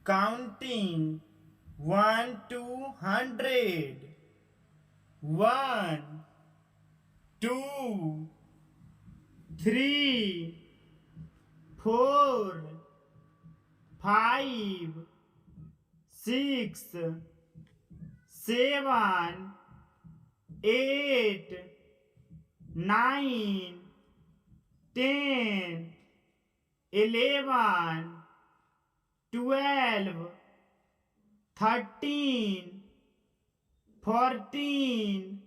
counting 1 to 100. 1, 2, 3, 4, 5, 6, 7, 8, 9, 10, 11, 12, 13, 14,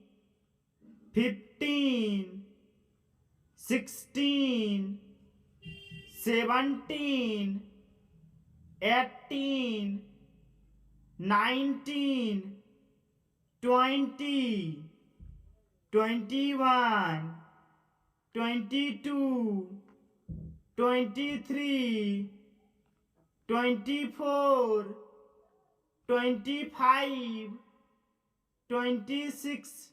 15, 16, 17, 18, 19, 20, 21, 22, 23, 24, 25, 26,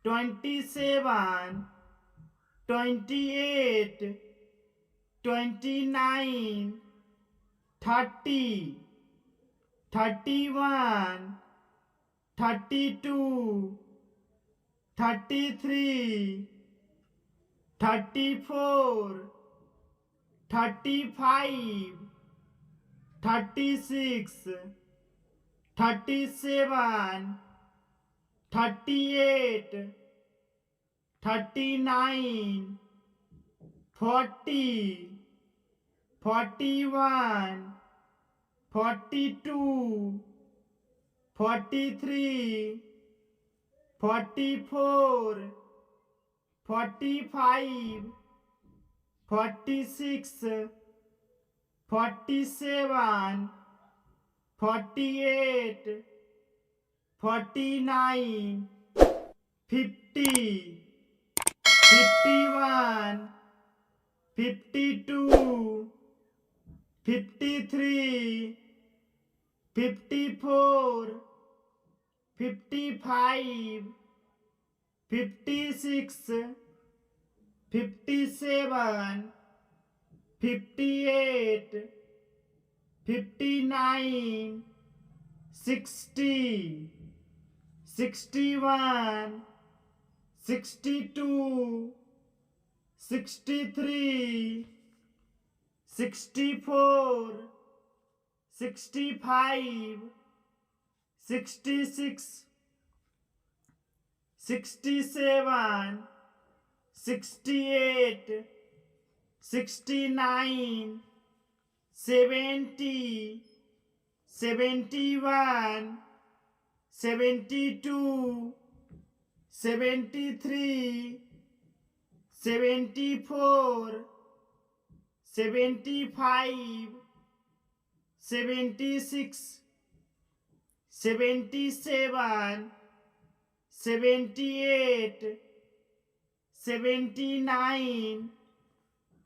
27, 28, 29, 30, 31, 32, 33, 34, 35, 36, 37, 38, 39, 40, 41, 42, 43, 44, 45, 46, 47, 48, 49, 50, 51, 52, 53, 54, 55, 56, 57, 58, 59, 60, 61, 62, 63, 64, 65, 66, 67, 68, 69, 70, 71, 72, 73, 74, 75, 76, 77, 78, 79,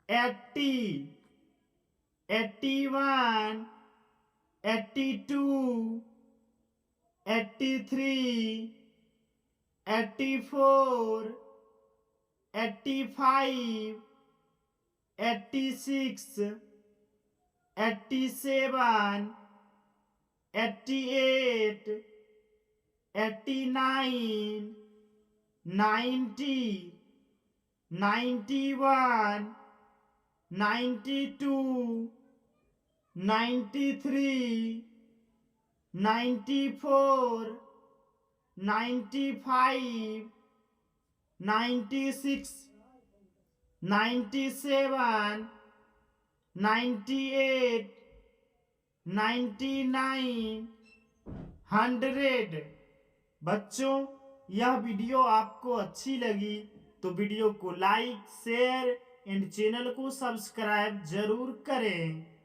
80, 81, 82, 83, 84, 85, 86, 87, 88, 89, 90, 91, 92, 93, 94, 95, 96, 97, 98, 99, 100। बच्चों, यह video आपको अच्छी लगी तो वीडियो को लाइक, शेयर एंड चैनल को सब्सक्राइब जरूर करें।